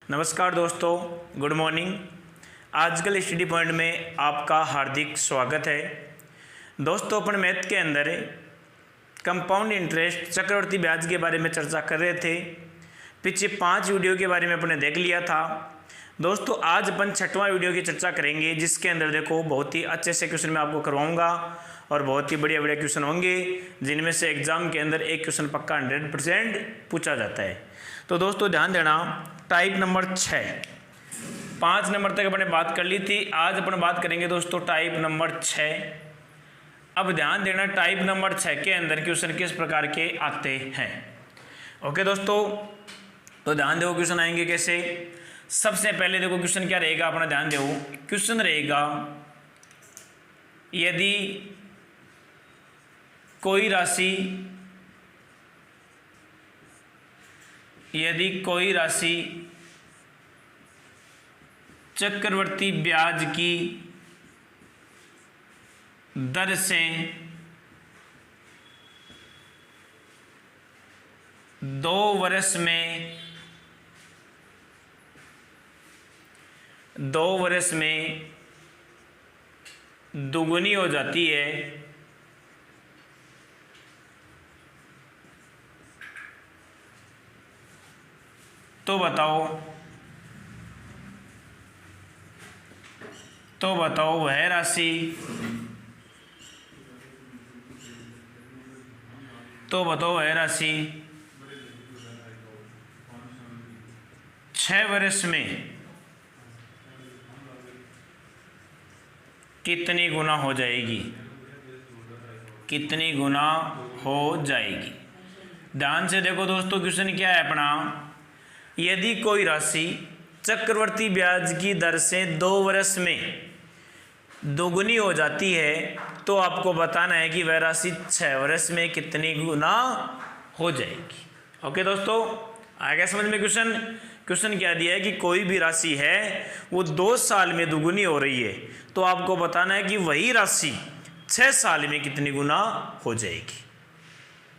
नमस्कार दोस्तों, good morning. आजकल स्टडी पॉइंट में आपका हार्दिक स्वागत है। दोस्तों, अपन मैथ के अंदर कंपाउंड इंटरेस्ट चक्रवर्ती ब्याज के बारे में चर्चा कर रहे थे। पीछे 5 वीडियो के बारे में अपने देख लिया था। दोस्तों, आज अपन 6वां वीडियो की चर्चा करेंगे, जिसके अंदर देखो बहुत ही अच्छे से क्वेश्चन मैं आपको करवाऊंगा और बहुत ही बढ़िया बढ़िया क्वेश्चन होंगे, जिनमें से एग्जाम के अंदर एक क्वेश्चन पक्का 100% पूछा जाता है। तो दोस्तों ध्यान देना, टाइप नंबर 6, 5 नंबर तक अपने बात कर ली थी। आज अपन बात करेंगे दोस्तों टाइप नंबर 6। अब ध्यान देना, टाइप नंबर 6 के अंदर क्वेश्चन किस प्रकार के आते हैं। ओके दोस्तों, तो ध्यान दो क्वेश्चन आएंगे कैसे। सबसे पहले देखो क्वेश्चन क्या रहेगा, अपना ध्यान दो। क्वेश्चन रहेगा, यदि कोई राशि चक्रवर्ती ब्याज की दर से 2 वर्ष में दुगुनी हो जाती है, तो बताओ वह राशि कितने 6 वर्ष में कितनी गुना हो जाएगी। ध्यान से देखो दोस्तों, क्वेश्चन क्या है अपना। यदि कोई राशि चक्रवर्ती ब्याज की दर से 2 वर्ष में दोगुनी हो जाती है, तो आपको बताना है कि वह राशि 6 वर्ष में कितनी गुना हो जाएगी। ओके दोस्तों, आ गया समझ में क्वेश्चन क्या दिया है कि कोई भी राशि है वो 2 साल में दुगुनी हो रही है, तो आपको बताना है कि वही राशि 6 साल में कितनी गुना हो जाएगी।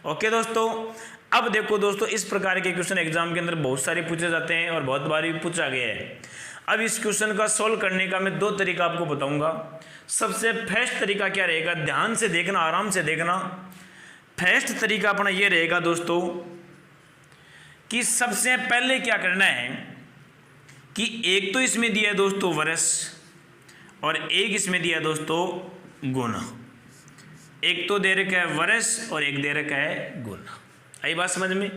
ओके दोस्तों, अब देखो दोस्तों, इस प्रकार के क्वेश्चन एग्जाम के अंदर बहुत सारे पूछे जाते हैं और बहुत बार भी पूछा गया है। अब इस क्वेश्चन का सोल्व करने का मैं 2 तरीका आपको बताऊंगा। सबसे फर्स्ट तरीका क्या रहेगा, ध्यान से देखना, आराम से देखना। फर्स्ट तरीका अपना ये रहेगा दोस्तों कि सबसे पहले क्या करना है कि एक तो इसमें दिया है दोस्तों वर्ष और एक इसमें दिया है दोस्तों गुना। एक तो दे रखा है वर्ष और एक दे रखा है गुना। आई बात समझ में।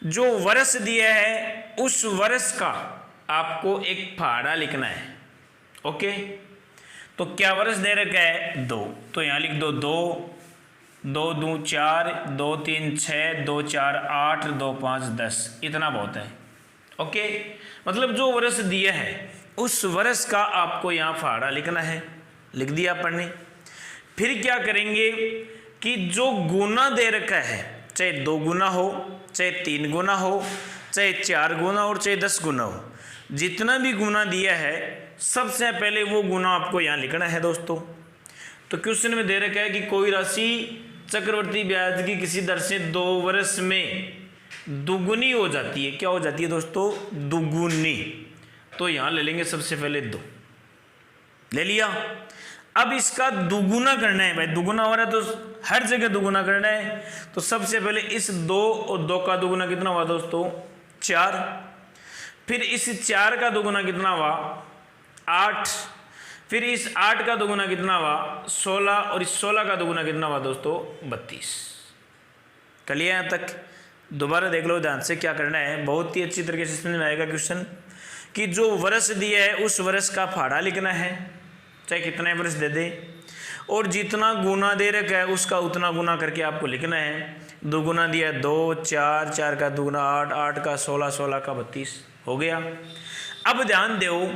जो वर्ष दिया है उस वर्ष का आपको एक फाड़ा लिखना है। ओके, तो क्या वर्ष दे रखा है 2, तो यहां लिख दो 2 2 4 2 3 6 2 4 8 2 5 10, इतना बहुत है। ओके, मतलब जो वर्ष दिया है उस वर्ष का आपको यहाँ फाड़ा लिखना है। लिख दिया अपन ने। फिर क्या करेंगे कि जो गुना दे रखा है, चाहे 2 गुना हो, चाहे 3 गुना हो, चाहे 4 गुना और चाहे 10 गुना हो, जितना भी गुना दिया है सबसे पहले वो गुना आपको यहाँ लिखना है दोस्तों। तो क्वेश्चन में दे रखा है कि कोई राशि चक्रवर्ती ब्याज की किसी दर से 2 वर्ष में दुगुनी हो जाती है। क्या हो जाती है दोस्तों? दुगुनी। तो यहां ले लेंगे सबसे पहले 2 ले लिया। अब इसका दुगुना करना है भाई, दुगुना हो रहा है तो हर जगह दुगुना करना है। तो सबसे पहले इस 2 और 2 का दुगुना कितना हुआ दोस्तों? 4। फिर इस 4 का दुगुना कितना हुआ? 8। फिर इस 8 का दुगुना कितना हुआ? 16। और इस 16 का दुगुना कितना हुआ दोस्तों? 32। कर लिया यहाँ तक? दोबारा देख लो ध्यान से क्या करना है, बहुत ही अच्छी तरीके से समझ में आएगा क्वेश्चन। कि जो वर्ष दिया है उस वर्ष का फाड़ा लिखना है, चाहे कितना वर्ष दे दे, और जितना गुना दे रखा है उसका उतना गुना करके आपको लिखना है। 2 गुना दिया 2 4, 4 का दुगुना 8, 8 का 16, 16 का 32 हो गया। अब ध्यान दो,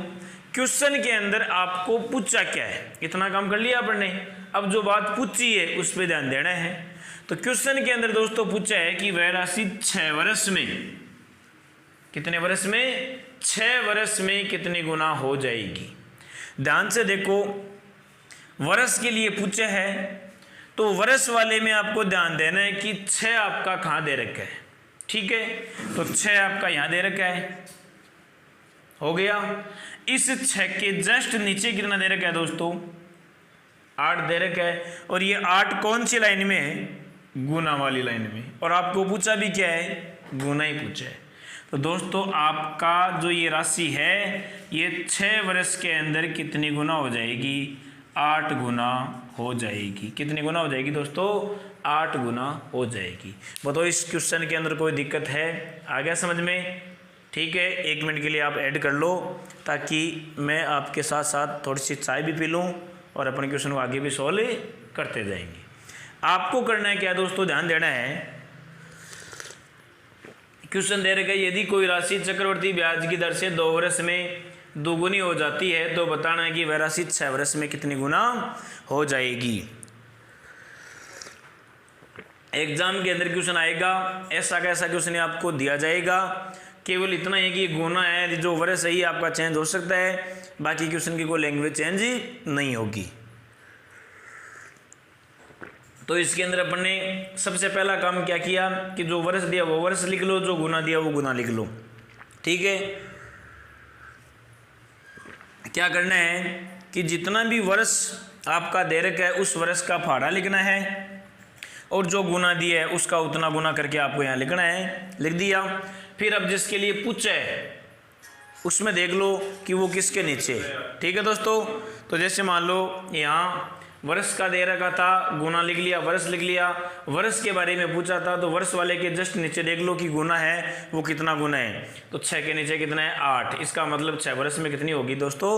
क्वेश्चन के अंदर आपको पूछा क्या है, इतना काम कर लिया आपने। अब जो बात पूछी है उस पर ध्यान देना है। तो क्वेश्चन के अंदर दोस्तों पूछा है कि वह राशि 6 वर्ष में, कितने वर्ष में? 6 वर्ष में कितनी गुना हो जाएगी। ध्यान से देखो, वर्ष के लिए पूछा है तो वर्ष वाले में आपको ध्यान देना है कि 6 आपका कहाँ दे रखा है। ठीक है, तो 6 आपका यहाँ दे रखा है। हो गया। इस 6 के जस्ट नीचे कितना दे रखा है दोस्तों, 8 दे रखा है, और ये 8 कौन सी लाइन में है, गुना वाली लाइन में, और आपको पूछा भी क्या है, गुना ही पूछा है। तो दोस्तों आपका जो ये राशि है ये 6 वर्ष के अंदर कितनी गुना हो जाएगी, 8 गुना हो जाएगी। कितनी गुना हो जाएगी दोस्तों, 8 गुना हो जाएगी। बताओ इस क्वेश्चन के अंदर कोई दिक्कत है, आ गया समझ में? ठीक है, 1 मिनट के लिए आप ऐड कर लो ताकि मैं आपके साथ साथ थोड़ी सी चाय भी पी लूँ और अपन क्वेश्चन को आगे भी सॉल्व करते जाएंगे। आपको करना है क्या दोस्तों, ध्यान देना है। क्वेश्चन दे रखा है यदि कोई राशि चक्रवर्ती ब्याज की दर से 2 वर्ष में दोगुनी हो जाती है तो बताना है कि वह राशि 6 वर्ष में कितनी गुना हो जाएगी। एग्जाम के अंदर क्वेश्चन आएगा, ऐसा कैसा क्वेश्चन आपको दिया जाएगा, केवल इतना है कि गुना है, जो वर्ष है ही आपका चेंज हो सकता है, बाकी क्वेश्चन की कोई लैंग्वेज चेंज नहीं होगी। तो इसके अंदर अपन ने सबसे पहला काम क्या किया कि जो वर्ष दिया वो वर्ष लिख लो, जो गुना दिया वो गुना लिख लो। ठीक है, क्या करना है कि जितना भी वर्ष आपका दे रखा है उस वर्ष का फाड़ा लिखना है, और जो गुना दिया है उसका उतना गुना करके आपको यहाँ लिखना है, लिख दिया। फिर अब जिसके लिए पूछा है उसमें देख लो कि वो किसके नीचे। ठीक है दोस्तों, तो जैसे मान लो यहाँ वर्ष का दे रखा था, गुना लिख लिया, वर्ष लिख लिया, वर्ष के बारे में पूछा था तो वर्ष वाले के जस्ट नीचे देख लो कि गुना है वो कितना गुना है, तो 6 के नीचे कितना है, 8। इसका मतलब 6 वर्ष में कितनी होगी दोस्तों,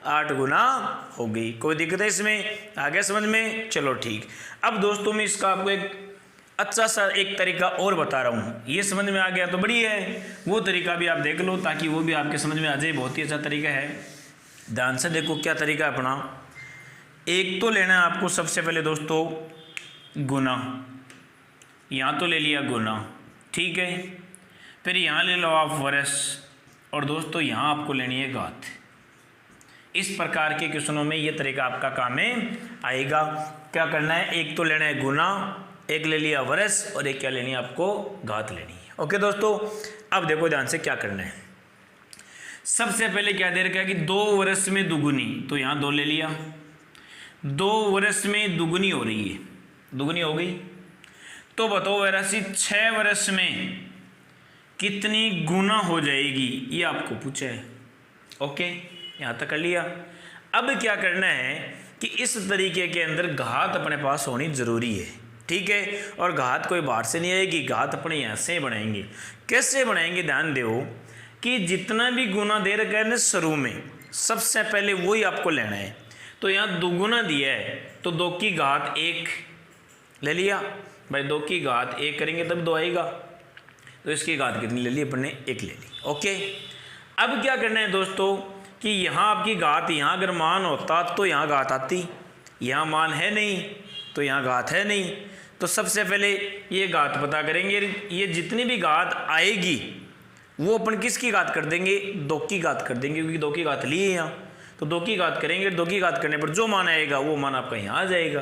8 गुना होगी। कोई दिक्कत है इसमें, आ गया समझ में? चलो ठीक। अब दोस्तों मैं इसका आपको एक अच्छा सा एक तरीका और बता रहा हूँ, ये समझ में आ गया तो बढ़िया है, वो तरीका भी आप देख लो ताकि वो भी आपके समझ में आ जाए। बहुत ही अच्छा तरीका है, ध्यान से देखो क्या तरीका है अपना। एक तो लेना है आपको सबसे पहले दोस्तों गुना, यहाँ तो ले लिया गुना, ठीक है। फिर यहाँ ले लो आप वर्ष, और दोस्तों यहाँ आपको लेनी है घात। इस प्रकार के क्वेश्चनों में ये तरीका आपका काम में आएगा। क्या करना है, एक तो लेना है गुना, एक ले लिया वर्ष, और एक क्या लेनी है आपको, घात लेनी है। ओके दोस्तों, अब देखो ध्यान से क्या करना है। सबसे पहले क्या दे रखा है कि 2 वर्ष में दुगुनी, तो यहाँ 2 ले लिया, 2 वर्ष में दुगुनी हो रही है, दुगुनी हो गई। तो बताओ वह राशि 6 वर्ष में कितनी गुना हो जाएगी, ये आपको पूछा है। ओके, यहाँ तक कर लिया। अब क्या करना है कि इस तरीके के अंदर घात अपने पास होनी जरूरी है, ठीक है। और घात कोई बाहर से नहीं आएगी, घात अपने यहाँ से बनाएंगे। कैसे बनाएंगे, ध्यान दो कि जितना भी गुना दे रखा है ना शुरू में, सबसे पहले वही आपको लेना है। तो यहाँ दुगुना दिया है तो 2 की घात 1 ले लिया भाई, 2 की घात 1 करेंगे तब 2 आएगा, तो इसकी घात कितनी ले ली अपन ने, 1 ले ली। ओके, अब क्या करना है दोस्तों कि यहाँ आपकी घात, यहाँ अगर मान होता तो यहाँ घात आती, यहाँ मान है नहीं तो यहाँ घात है नहीं। तो सबसे पहले ये घात पता करेंगे, ये जितनी भी घात आएगी वो अपन किसकी घात कर देंगे, 2 की घात कर देंगे, क्योंकि 2 की घात ली है यहाँ। तो 2 की घात करेंगे, 2 की घात करने पर जो मान आएगा वो मान आपका यहाँ आ जाएगा।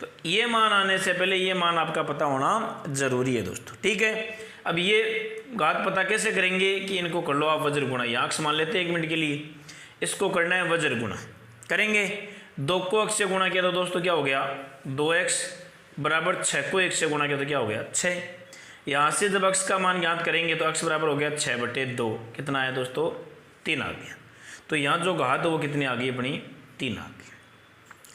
तो ये मान आने से पहले ये मान आपका पता होना जरूरी है दोस्तों, ठीक है। अब ये घात पता कैसे करेंगे कि इनको कर लो आप वज्र गुणा, यहाँ अक्ष मान लेते हैं 1 मिनट के लिए, इसको करना है वज्र गुणा करेंगे। 2 को अक्ष से गुणा किया तो दोस्तों क्या हो गया, 2x बराबर 6 को 1 से गुणा किया तो क्या हो गया, 6। यहाँ से जब अक्ष का मान ज्ञात करेंगे तो अक्ष बराबर हो गया 6/2, कितना आया दोस्तों, 3 आ गया। तो यहाँ जो घात है वो कितनी आ गई अपनी, 3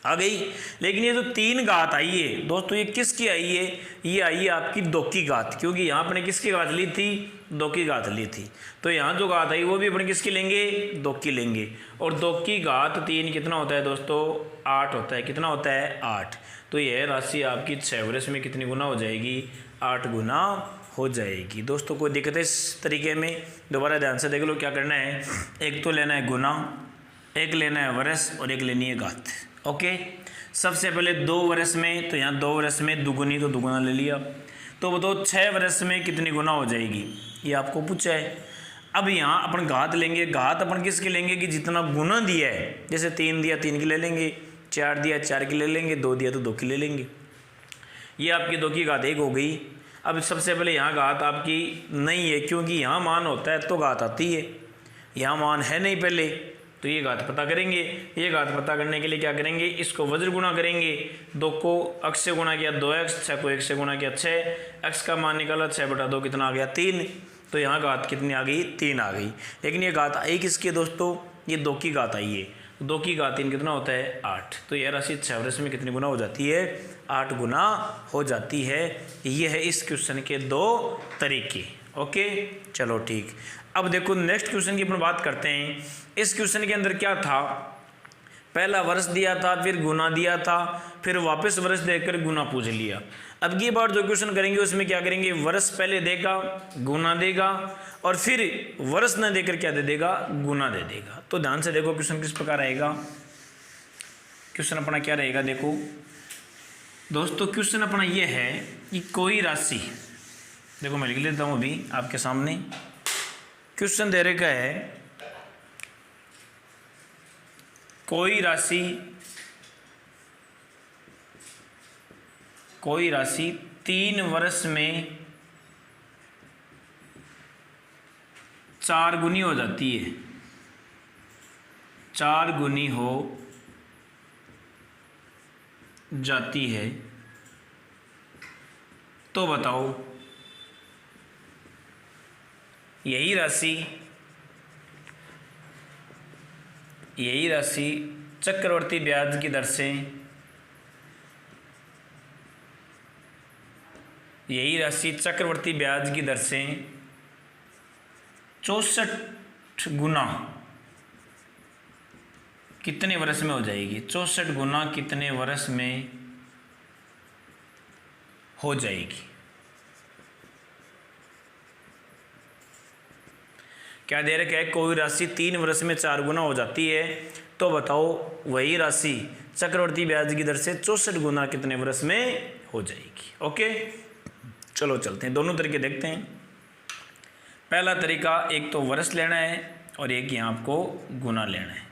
आ गई। लेकिन ये जो 3 घात आई है दोस्तों, ये किसकी आई है, ये आई है आपकी 2 की घात, क्योंकि यहाँ अपने किसकी घात ली थी, 2 की घात ली थी। तो यहाँ जो घात आई वो भी अपने किसकी लेंगे, 2 की लेंगे। और 2 की घात 3 कितना होता है दोस्तों, 8 होता है। कितना होता है, 8। तो यह राशि आपकी 6 वर्ष में कितनी गुना हो जाएगी, 8 गुना हो जाएगी। दोस्तों कोई दिक्कत है इस तरीके में, दोबारा ध्यान से देख लो क्या करना है। एक तो लेना है गुना, एक लेना है वर्ष, और एक लेनी है घात। ओके, सबसे पहले 2 वर्ष में, तो यहाँ 2 वर्ष में दुगुनी, तो दुगुना ले लिया। तो बताओ 6 वर्ष में कितनी गुना हो जाएगी, ये आपको पूछा है। अब यहाँ अपन घात लेंगे, घात अपन किसकी लेंगे कि जितना गुना दिया है, जैसे 3 दिया 3 की ले लेंगे, 4 दिया 4 की ले लेंगे, 2 दिया तो 2 की ले लेंगे। ये आपकी 2 की घात 1 हो गई। अब सबसे पहले यहाँ घात आपकी नहीं है, क्योंकि यहाँ मान होता है तो घात आती है, यहाँ मान है नहीं पहले, तो ये घात पता करेंगे। ये घात पता करने के लिए क्या करेंगे, इसको वज्र गुणा करेंगे। 2 को x से गुणा किया 2x, 6 को 1 से गुणा किया 6, x का मान निकाला 6/2 कितना आ गया 3। तो यहाँ घात कितनी आ गई 3 आ गई। लेकिन ये घात आई किसकी है दोस्तों, ये 2 की घात आई है। 2 की घात 3 कितना होता है 8। तो यह राशि 6 वर्ष में कितनी गुना हो जाती है, 8 गुना हो जाती है। ये है इस क्वेश्चन के 2 तरीके। ओके चलो ठीक। अब देखो नेक्स्ट क्वेश्चन की अपन बात करते हैं। इस क्वेश्चन के अंदर क्या था, पहला वर्ष दिया था, फिर गुना दिया था, फिर वापस वर्ष देकर गुना पूछ लिया। अब की बार जो क्वेश्चन करेंगे उसमें क्या करेंगे, वर्ष पहले देगा, गुना देगा, और फिर वर्ष न देकर क्या दे देगा, गुना दे देगा। तो ध्यान से देखो क्वेश्चन किस प्रकार रहेगा। क्वेश्चन अपना क्या रहेगा, देखो दोस्तों क्वेश्चन अपना ये है कि कोई राशि, देखो मैं लिख लेता हूँ अभी आपके सामने। क्वेश्चन दे रखा है कोई राशि 3 वर्ष में 4 गुनी हो जाती है, 4 गुनी हो जाती है, तो बताओ यही राशि चक्रवर्ती ब्याज की दर से, यही राशि चक्रवर्ती ब्याज की दर से 64 गुना कितने वर्ष में हो जाएगी, 64 गुना कितने वर्ष में हो जाएगी। क्या दे रखा है, कोई राशि 3 वर्ष में 4 गुना हो जाती है, तो बताओ वही राशि चक्रवर्ती ब्याज की दर से 64 गुना कितने वर्ष में हो जाएगी। ओके चलो चलते हैं, दोनों तरीके देखते हैं। पहला तरीका, एक तो वर्ष लेना है और एक यहाँ आपको गुना लेना है।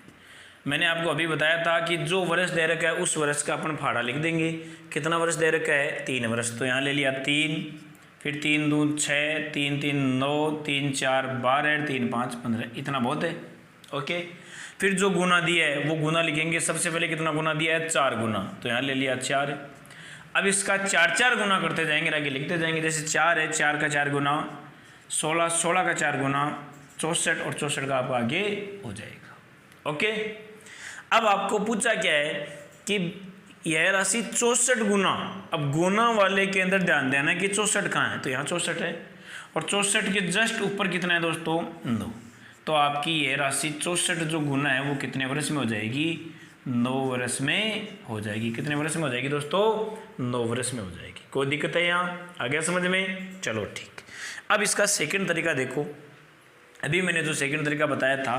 मैंने आपको अभी बताया था कि जो वर्ष दे रखा है उस वर्ष का अपन फाड़ा लिख देंगे। कितना वर्ष दे रखा है, 3 वर्ष, तो यहाँ ले लिया 3, फिर 3 दून 6, 3 3 9, 3 4 12, 3 5 15, इतना बहुत है। ओके फिर जो गुना दिया है वो गुना लिखेंगे। सबसे पहले कितना गुना दिया है, 4 गुना, तो यहाँ ले लिया 4। अब इसका 4 गुना करते जाएंगे, आगे लिखते जाएंगे। जैसे 4 है, 4 का 4 गुना 16, 16 का 4 गुना 64, और 64 का आपका आगे हो जाएगा। ओके अब आपको पूछा क्या है कि यह राशि 64 गुना, अब गुना वाले के अंदर ध्यान देना कि 64 कहाँ है, तो यहाँ 64 है, और 64 के जस्ट ऊपर कितना है दोस्तों, 2। तो आपकी यह राशि 64 जो गुना है वो कितने वर्ष में हो जाएगी, 9 वर्ष में हो जाएगी। कितने वर्ष में हो जाएगी दोस्तों, 9 वर्ष में हो जाएगी। कोई दिक्कत है यहाँ, आ गया समझ में, चलो ठीक। अब इसका सेकंड तरीका देखो, अभी मैंने जो सेकंड तरीका बताया था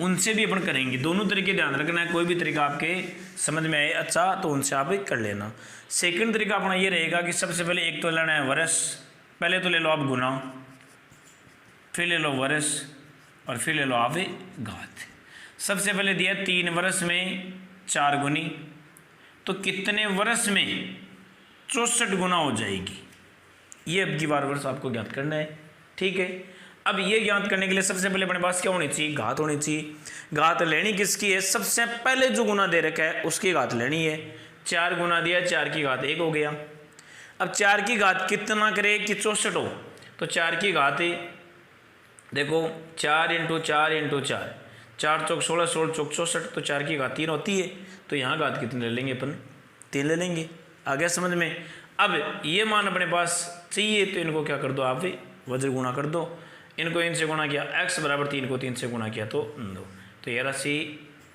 उनसे भी अपन करेंगे। दोनों तरीके ध्यान रखना है, कोई भी तरीका आपके समझ में आए अच्छा तो उनसे आप कर लेना। सेकंड तरीका अपना ये रहेगा कि सबसे पहले एक तो लेना है वर्ष, पहले तो ले लो आप गुना, फिर ले लो वर्ष, और फिर ले लो आप घात। सबसे पहले दिया 3 वर्ष में 4 गुनी, तो कितने वर्ष में 64 गुना हो जाएगी, ये अब की बार वर्ष आपको ज्ञात करना है। ठीक है, अब ये ज्ञात करने के लिए सबसे पहले अपने पास क्या होनी चाहिए, घात होनी चाहिए। घात लेनी किसकी है, सबसे पहले जो गुना दे रखा है उसकी घात लेनी है। 4 गुना दिया, 4 की घात 1 हो गया। अब 4 की घात कितना करे कि 64 हो, तो 4 की घात देखो 4 × 4 × 4, 4 चौक 16, 16 चौक 64, तो 4 की घात 3 होती है। तो यहाँ घात कितने ले लेंगे अपन, 3 ले लेंगे। आ गया समझ में। अब ये मान अपने पास चाहिए तो इनको क्या कर दो आप, वज्र गुणा कर दो। इनको इनसे गुणा किया, x बराबर 3 को 3 से गुणा किया तो 9। तो यह राशि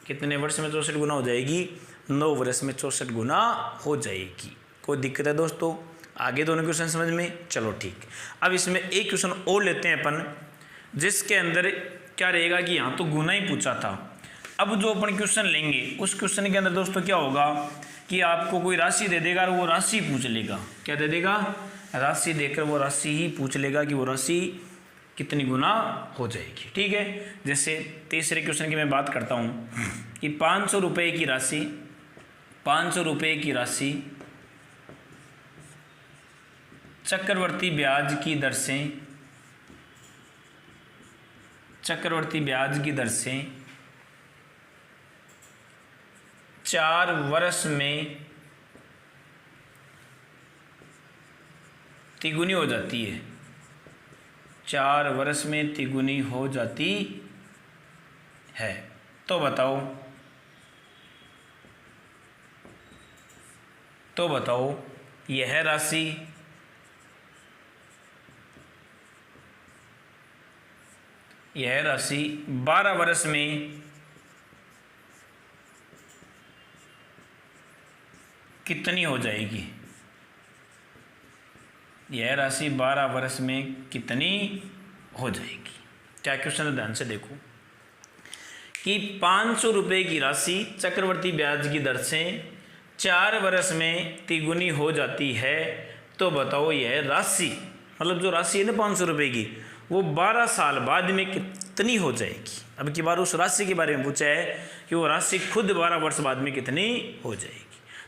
कितने वर्ष में 64 गुना हो जाएगी, 9 वर्ष में 64 गुना हो जाएगी। कोई दिक्कत है दोस्तों, आगे दोनों क्वेश्चन समझ में, चलो ठीक। अब इसमें एक क्वेश्चन और लेते हैं अपन, जिसके अंदर क्या रहेगा कि यहाँ तो गुना ही पूछा था। अब जो अपन क्वेश्चन लेंगे उस क्वेश्चन के अंदर दोस्तों क्या होगा कि आपको कोई राशि दे देगा और वो राशि पूछ लेगा। क्या दे देगा, राशि देकर वो राशि ही पूछ लेगा कि वो राशि कितनी गुना हो जाएगी। ठीक है, जैसे तीसरे क्वेश्चन की मैं बात करता हूँ कि 500 रुपये की राशि, 500 रुपये की राशि चक्रवर्ती ब्याज की दर से चक्रवर्ती ब्याज की दर से 4 वर्ष में तिगुनी हो जाती है, 4 वर्ष में तिगुनी हो जाती है, तो बताओ यह राशि यह राशि 12 वर्ष में कितनी हो जाएगी। यह राशि 12 वर्ष में कितनी हो जाएगी। क्या क्वेश्चन है, ध्यान से देखो कि 500 रुपये की राशि चक्रवर्ती ब्याज की दर से 4 वर्ष में तिगुनी हो जाती है, तो बताओ यह राशि, मतलब जो राशि है ना 500 रुपये की, वो 12 साल बाद में कितनी हो जाएगी। अब की बार उस राशि के बारे में पूछा है कि वो राशि खुद 12 वर्ष बाद में कितनी हो जाएगी।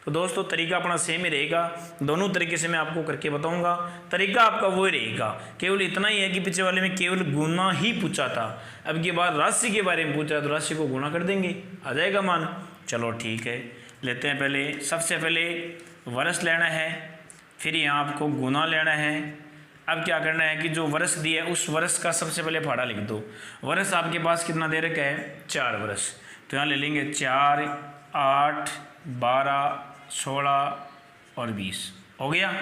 तो दोस्तों तरीका अपना सेम ही रहेगा, दोनों तरीके से मैं आपको करके बताऊंगा। तरीका आपका वो ही रहेगा, केवल इतना ही है कि पीछे वाले में केवल गुना ही पूछा था, अब की बार राशि के बारे में पूछा तो राशि को गुना कर देंगे, आ जाएगा मान। चलो ठीक है, लेते हैं। पहले सबसे पहले वर्ष लेना है, फिर यहाँ आपको गुना लेना है। अब क्या करना है कि जो वर्ष दिया है उस वर्ष का सबसे पहले फाड़ा लिख दो। वर्ष आपके पास कितना दे रखा है, 4 वर्ष, तो यहाँ ले लेंगे 4, 8, 12, 16 और 20 हो गया।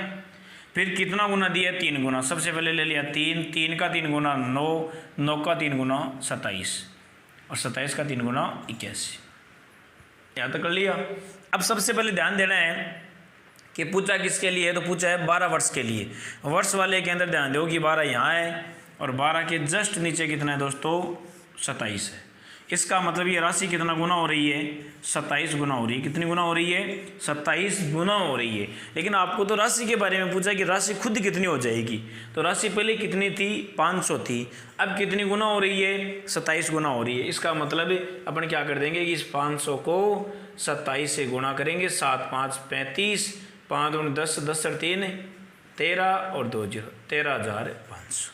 फिर कितना गुना दिया है, 3 गुना। सबसे पहले ले लिया 3, 3 का 3 गुना 9, 9 का 3 गुना 27 और 27 का 3 गुना 81। यहाँ तक कर लिया। अब सबसे पहले ध्यान देना है कि पूछा किसके लिए है, तो पूछा है 12 वर्ष के लिए। वर्ष वाले के अंदर ध्यान दो कि 12 यहाँ है और 12 के जस्ट नीचे कितना है दोस्तों, 27 है। इसका मतलब ये राशि कितना गुना हो रही है, 27 गुना हो रही है। कितनी गुना हो रही है, 27 गुना हो रही है। लेकिन आपको तो राशि के बारे में पूछा कि राशि खुद कितनी हो जाएगी, तो राशि पहले कितनी थी, 500 थी, अब कितनी गुना हो रही है, 27 गुना हो रही है। इसका मतलब अपन क्या कर देंगे कि इस 500 को 27 से गुणा करेंगे, 7 5 35, 5 दूनी 10, 10 और 3 13 और 2 0, 13,500।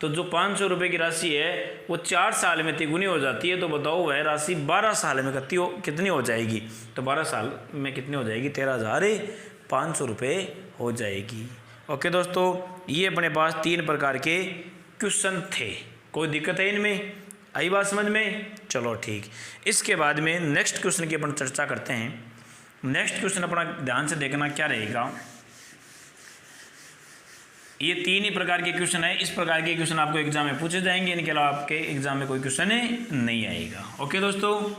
तो जो 500 रुपये की राशि है वो 4 साल में तिगुनी हो जाती है, तो बताओ वह राशि 12 साल में कितनी हो जाएगी। तो 12 साल में कितनी हो जाएगी, 13,500 रुपये हो जाएगी। ओके दोस्तों, ये अपने पास 3 प्रकार के क्वेश्चन थे। कोई दिक्कत है इनमें, आई बात समझ में। चलो ठीक, इसके बाद में नेक्स्ट क्वेश्चन की अपन चर्चा करते हैं। नेक्स्ट क्वेश्चन अपना ध्यान से देखना क्या रहेगा। ये 3 ही प्रकार के क्वेश्चन है। इस प्रकार के क्वेश्चन आपको एग्जाम में पूछे जाएंगे, इनके अलावा आपके एग्जाम में कोई क्वेश्चन नहीं आएगा। ओके दोस्तों,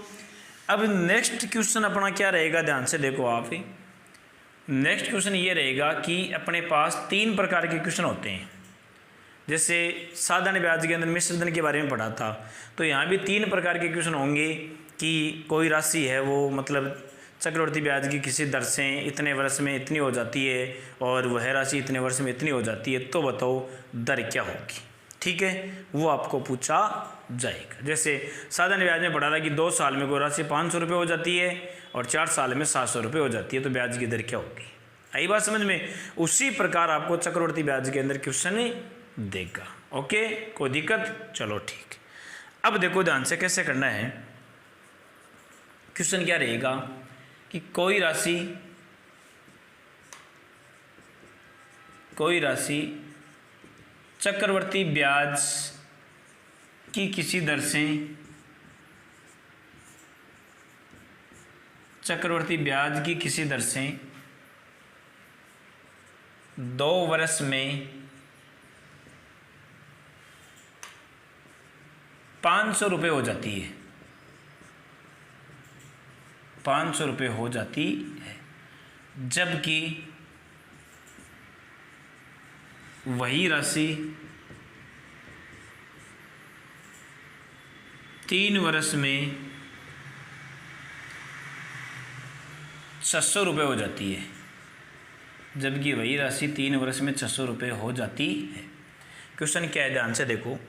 अब नेक्स्ट क्वेश्चन अपना क्या रहेगा, ध्यान से देखो आप। नेक्स्ट क्वेश्चन ये रहेगा कि अपने पास 3 प्रकार के क्वेश्चन होते हैं। जैसे साधारण ब्याज के अंदर मिश्र धन के बारे में पढ़ा था, तो यहाँ भी 3 प्रकार के क्वेश्चन होंगे कि कोई राशि है वो मतलब चक्रवर्ती ब्याज की किसी दर से इतने वर्ष में इतनी हो जाती है और वह राशि इतने वर्ष में इतनी हो जाती है, तो बताओ दर क्या होगी। ठीक है, वो आपको पूछा जाएगा। जैसे साधारण ब्याज में पढ़ा था कि 2 साल में कोई राशि 500 रुपये हो जाती है और 4 साल में 700 रुपये हो जाती है, तो ब्याज की दर क्या होगी। आई बात समझ में। उसी प्रकार आपको चक्रवर्ती ब्याज के अंदर क्वेश्चन देगा। ओके, कोई दिक्कत। चलो ठीक, अब देखो ध्यान से कैसे करना है। क्वेश्चन क्या रहेगा कि कोई राशि चक्रवर्ती ब्याज की किसी दर से 2 वर्ष में 500 रुपये हो जाती है, 500 रुपये हो जाती है, जबकि वही राशि 3 वर्ष में 600 रुपये हो जाती है, जबकि वही राशि 3 वर्ष में 600 रुपये हो जाती है। क्वेश्चन क्या है, ध्यान से देखो।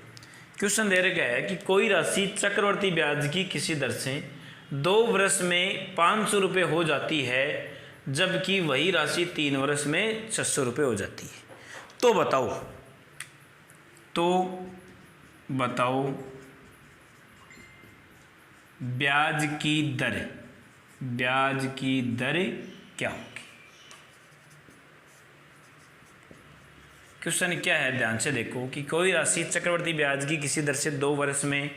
क्वेश्चन दे रखा है कि कोई राशि चक्रवर्ती ब्याज की किसी दर से 2 वर्ष में 500 रुपये हो जाती है, जबकि वही राशि 3 वर्ष में 600 रुपये हो जाती है, तो बताओ ब्याज की दर क्या होगी। क्वेश्चन क्या है, ध्यान से देखो कि कोई राशि चक्रवर्ती ब्याज की किसी दर से 2 वर्ष में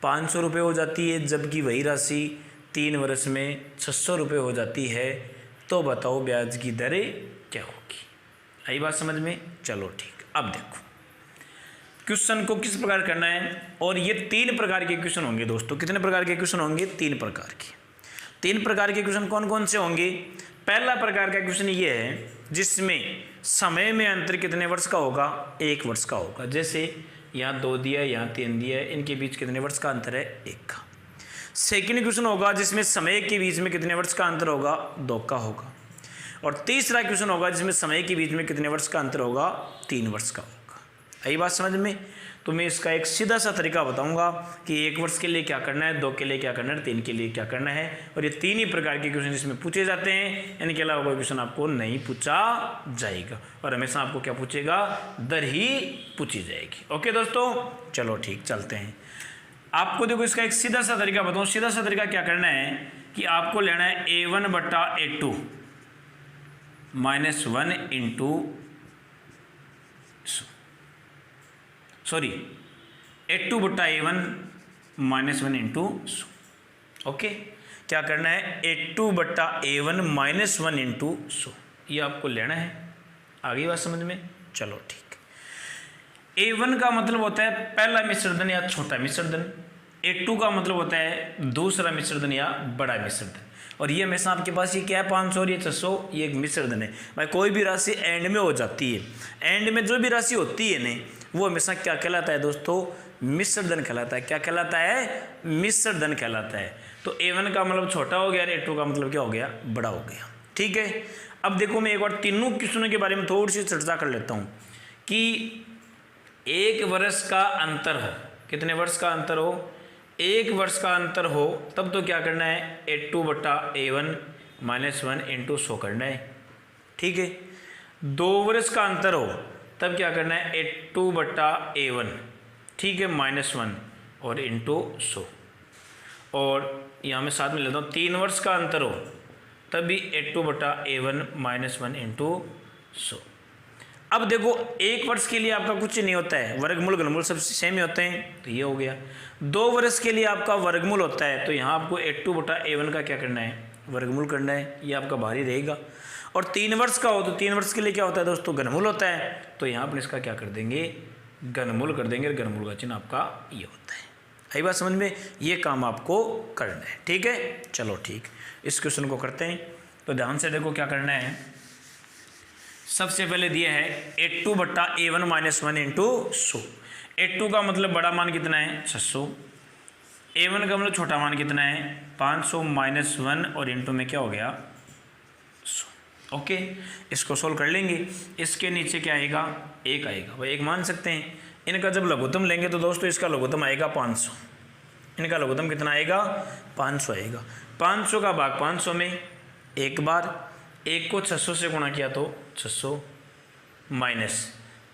500 रुपये हो जाती है, जबकि वही राशि 3 वर्ष में 600 रुपये हो जाती है, तो बताओ ब्याज की दर क्या होगी। आई बात समझ में। चलो ठीक, अब देखो क्वेश्चन को किस प्रकार करना है। और ये 3 प्रकार के क्वेश्चन होंगे दोस्तों। कितने प्रकार के क्वेश्चन होंगे? 3 प्रकार के। 3 प्रकार के क्वेश्चन कौन कौन से होंगे? पहला प्रकार का क्वेश्चन ये है जिसमें समय में अंतर कितने वर्ष का होगा? 1 वर्ष का होगा। जैसे यहाँ 2 दिया है, यहाँ 3 दिया है, इनके बीच कितने वर्ष का अंतर है? 1 का। सेकेंड क्वेश्चन होगा जिसमें समय के बीच में कितने वर्ष का अंतर होगा? 2 का होगा। और तीसरा क्वेश्चन होगा जिसमें समय के बीच में कितने वर्ष का अंतर होगा? 3 वर्ष का होगा। यही बात समझ में। तो मैं इसका एक सीधा सा तरीका बताऊंगा कि 1 वर्ष के लिए क्या करना है, 2 के लिए क्या करना है, 3 के लिए क्या करना है। और ये 3 ही प्रकार के क्वेश्चन इसमें पूछे जाते हैं, इनके अलावा कोई क्वेश्चन आपको नहीं पूछा जाएगा। और हमेशा आपको क्या पूछेगा? दर ही पूछी जाएगी। ओके दोस्तों, चलो ठीक, चलते हैं। आपको देखो इसका एक सीधा सा तरीका बताऊँ। सीधा सा तरीका क्या करना है कि आपको लेना है A1/A2 -1 into A2/A1 -1 into 100। Okay, क्या करना है? A2/A1 -1 इंटू 100, ये आपको लेना है। आगे बात समझ में। चलो ठीक। A1 का मतलब होता है पहला मिश्रधन या छोटा मिश्रधन। A2 का मतलब होता है दूसरा मिश्रधन या बड़ा मिश्रधन। और ये हमेशा आपके पास ये क्या है? 500 और ये 600, ये एक मिश्रधन है। भाई कोई भी राशि एंड में हो जाती है, एंड में जो भी राशि होती है ना, वो हमेशा क्या कहलाता है दोस्तों? मिश्रधन कहलाता है। क्या कहलाता है? मिश्रधन कहलाता है। तो A1 का मतलब छोटा हो गया और A2 का मतलब क्या हो गया? बड़ा हो गया। ठीक है। अब देखो मैं एक बार तीनों क्वेश्चनों के बारे में थोड़ी सी चर्चा कर लेता हूँ कि 1 वर्ष का अंतर हो, कितने वर्ष का अंतर हो? 1 वर्ष का अंतर हो, तब तो क्या करना है? A2/A1 -1 इंटू 100 करना है। ठीक है। 2 वर्ष का अंतर हो, तब क्या करना है? A2/A1, ठीक है, -1 और इंटू 100। और यहाँ मैं साथ में लेता हूँ 3 वर्ष का अंतर हो, तब भी A2/A1 -1 इंटू 100। अब देखो 1 वर्ष के लिए आपका कुछ नहीं होता है, वर्गमूल घनमूल सब सेम ही होते हैं, तो ये हो गया। 2 वर्ष के लिए आपका वर्गमूल होता है, तो यहाँ आपको A2/A1 का क्या करना है? वर्गमूल करना है, ये आपका बाहरी रहेगा। और 3 वर्ष का हो तो 3 वर्ष के लिए क्या होता है दोस्तों? घनमूल होता है, तो यहाँ अपन इसका क्या कर देंगे? घनमूल कर देंगे। घनमूल का चिन्ह आपका ये होता है। आई बात समझ में। ये काम आपको करना है। ठीक है, चलो ठीक, इस क्वेश्चन को करते हैं। तो ध्यान से देखो क्या करना है। सबसे पहले दिया है A2/A1 -1 इंटू 100। A2 का मतलब बड़ा मान कितना है? 600। A1 का मतलब छोटा मान कितना है? 500 -1 और इंटू में क्या हो गया? 100। ओके, इसको सोल्व कर लेंगे। इसके नीचे क्या आएगा? 1 आएगा। भाई 1 मान सकते हैं। इनका जब लघुत्तम लेंगे तो दोस्तों इसका लघुत्तम आएगा 500। इनका लघुत्तम कितना आएगा? 500 आएगा। 500 का भाग 500 में 1 बार, 1 को 600 से गुणा किया तो 600, माइनस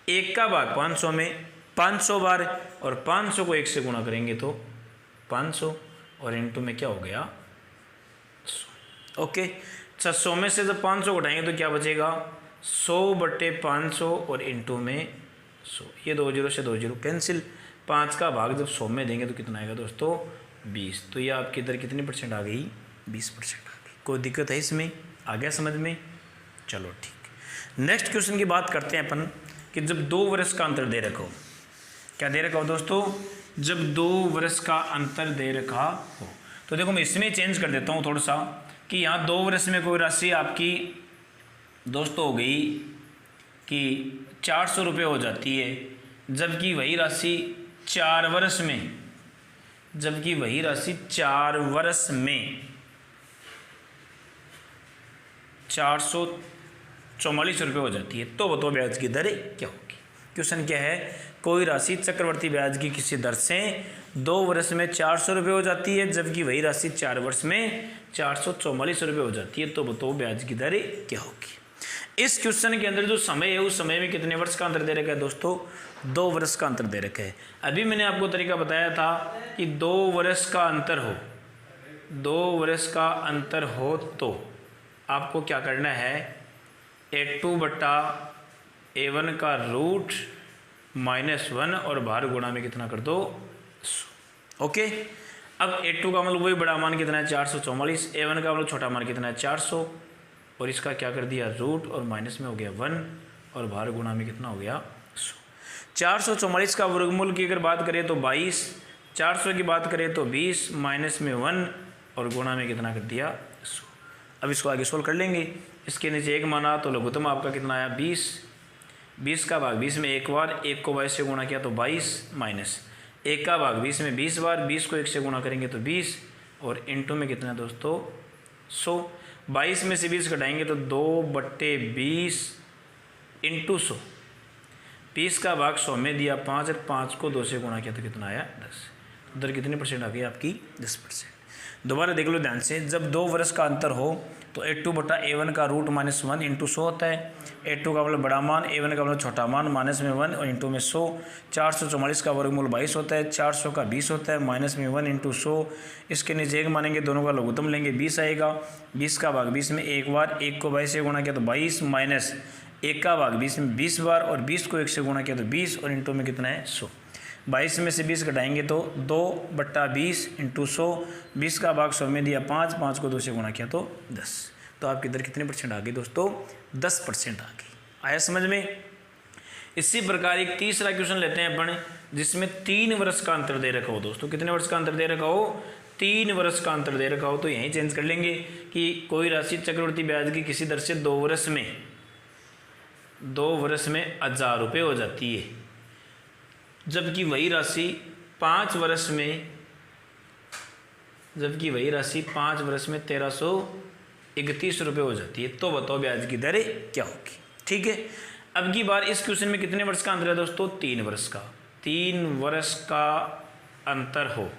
1 का भाग 500 में 500 बार, और 500 को 1 से गुणा करेंगे तो 500, और इंटू में क्या हो गया? 100। ओके, 600 में से जब 500 उठाएंगे तो क्या बचेगा? 100/500 और इंटू में 100। ये 2 0 से 2 0 कैंसिल। 5 का भाग जब 100 में देंगे तो कितना आएगा दोस्तों? 20। तो ये आपकी इधर कितनी % आ गई? 20% आ गई। कोई दिक्कत है इसमें? आ गया समझ में? चलो ठीक। नेक्स्ट क्वेश्चन की बात करते हैं अपन कि जब 2 वर्ष का अंतर दे रखा हो। क्या दे रखा हो दोस्तों? जब 2 वर्ष का अंतर दे रखा हो, तो देखो मैं इसमें चेंज कर देता हूँ थोड़ा सा कि यहाँ 2 वर्ष में कोई राशि आपकी दोस्तों हो गई कि 400 रुपये हो जाती है, जबकि वही राशि 4 वर्ष में, जबकि वही राशि 4 वर्ष में 444 रुपये हो जाती है। तो बताओ ब्याज की दर क्या होगी? क्वेश्चन क्या है? कोई राशि चक्रवर्ती ब्याज की किसी दर से 2 वर्ष में 400 रुपये हो जाती है, जबकि वही राशि 4 वर्ष में 444 रुपये हो जाती है। तो बताओ ब्याज की दर क्या होगी? इस क्वेश्चन के अंदर जो समय है उस समय में कितने वर्ष का अंतर दे रखा है दोस्तों? 2 वर्ष का अंतर दे रखा है। अभी मैंने आपको तरीका बताया था कि 2 वर्ष का अंतर हो 2 वर्ष का अंतर हो तो आपको क्या करना है, A2 बट्टा A1 का रूट -1 और बाहर गुणा में कितना कर दो 100। ओके, अब A2 का मतलब वही बड़ा मान कितना है 444, A1 का मतलब छोटा मान कितना है 400 और इसका क्या कर दिया रूट और माइनस में हो गया 1 और बाहर गुणा में कितना हो गया 100। 444 का वर्गमूल की अगर बात करें तो 22, 400 की बात करें तो 20, माइनस में 1 और गुणा में कितना कर दिया 100। अब इसको आगे सोल्व कर लेंगे। इसके नीचे 1 माना तो लघुत्तम आपका कितना आया 20, 20 का भाग 20 में एक बार, 1 को 22 से गुणा किया तो 22, माइनस 1 का भाग 20 में 20 बार, 20 को 1 से गुणा करेंगे तो 20 और इंटू में कितना दोस्तों 100। 22 में से 20 घटाएंगे तो 2/20 इंटू 100, 20 का भाग 100 में दिया 5 और 5 को 2 से गुणा किया तो कितना आया 10। उधर कितनी परसेंट आ गई आपकी 10%। दोबारा देख लो ध्यान से, जब 2 वर्ष का अंतर हो तो A2 बटा A1 का रूट -1 इंटू 100 होता है। A2 का मतलब बड़ा मान, A1 का मतलब छोटा मान, माइनस में 1 और इंटू में 100। 444 का वर्गमूल 22 होता है, 400 का 20 होता है, माइनस में 1 इंटू 100। इसके नीचे 1 मानेंगे, दोनों का लघुत्तम लेंगे 20 आएगा। 20 का भाग 20 में एक बार, 1 को 22 से गुणा किया तो 22, माइनस 1 का भाग 20 में 20 बार और 20 को 1 से गुणा किया तो 20 और इंटू में कितना है 100। 22 में से 20 घटाएंगे तो 2/20 इंटू 100, 20 का भाग 100 में दिया 5, 5 को 2 से गुणा किया तो 10। तो आपकी इधर कितने परसेंट आ गई दोस्तों 10% आ गई। आया समझ में। इसी प्रकार एक तीसरा क्वेश्चन लेते हैं अपन, जिसमें 3 वर्ष का अंतर दे रखा हो दोस्तों। कितने वर्ष का अंतर दे रखा हो 3 वर्ष का अंतर दे रखा हो। तो यहीं चेंज कर लेंगे कि कोई राशि चक्रवृद्धि ब्याज की किसी दर से 2 वर्ष में 1000 रुपये हो जाती है, जबकि वही राशि 5 वर्ष में 1331 रुपये हो जाती है। तो बताओ ब्याज की दर क्या होगी। ठीक है, अब की बार इस क्वेश्चन में कितने वर्ष का अंतर है दोस्तों 3 वर्ष का। 3 वर्ष का अंतर हो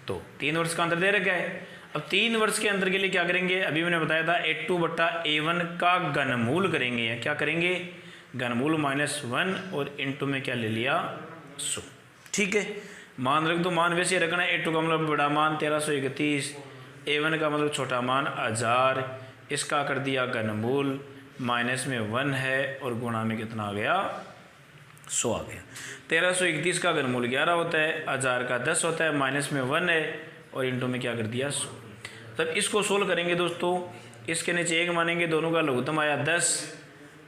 तो 3 वर्ष का अंतर दे रखा है। अब 3 वर्ष के अंतर के लिए क्या करेंगे, अभी मैंने बताया था A2 बट्टा A1 का घनमूल करेंगे, या क्या करेंगे घनमूल -1 और इंटू में क्या ले लिया 100। ठीक है, मान रख दो, मान वैसे रखना है। A2 का मतलब बड़ा मान 1331, A1 का मतलब छोटा मान 1000, इसका कर दिया घनमूल, माइनस में 1 है और गुणा में कितना आ गया 100 आ गया। 1331 का घनमूल 11 होता है, 1000 का 10 होता है, माइनस में 1 है और इंटू में क्या कर दिया 100। तब इसको सोल्व करेंगे दोस्तों। इसके नीचे 1 मानेंगे, दोनों का लघुत्तम आया 10,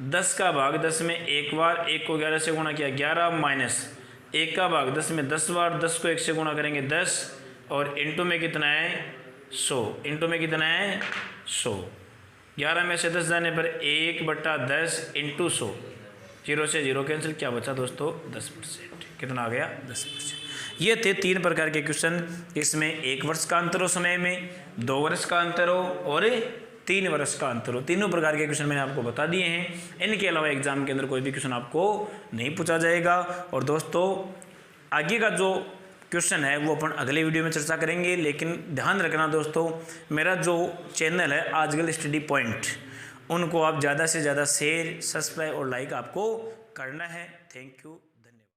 10 का भाग 10 में एक बार, 1 को 11 से गुणा किया 11, माइनस 1 का भाग 10 में 10 बार, 10 को 1 से गुणा करेंगे 10 और इंटू में कितना है 100। इंटू में कितना है 100। 11 में से 10 जाने पर 1/10 इंटू 100, 0 से 0 कैंसिल, क्या बचा दोस्तों 10%। कितना आ गया 10%। ये थे 3 प्रकार के क्वेश्चन। इसमें 1 वर्ष का अंतर हो समय में, 2 वर्ष का अंतर हो और 3 वर्ष का अंतर हो। तीनों प्रकार के क्वेश्चन मैंने आपको बता दिए हैं। इनके अलावा एग्जाम के अंदर कोई भी क्वेश्चन आपको नहीं पूछा जाएगा। और दोस्तों आगे का जो क्वेश्चन है वो अपन अगले वीडियो में चर्चा करेंगे। लेकिन ध्यान रखना दोस्तों, मेरा जो चैनल है आजकल स्टडी पॉइंट, उनको आप ज़्यादा से ज़्यादा शेयर, सब्सक्राइब और लाइक आपको करना है। Thank you.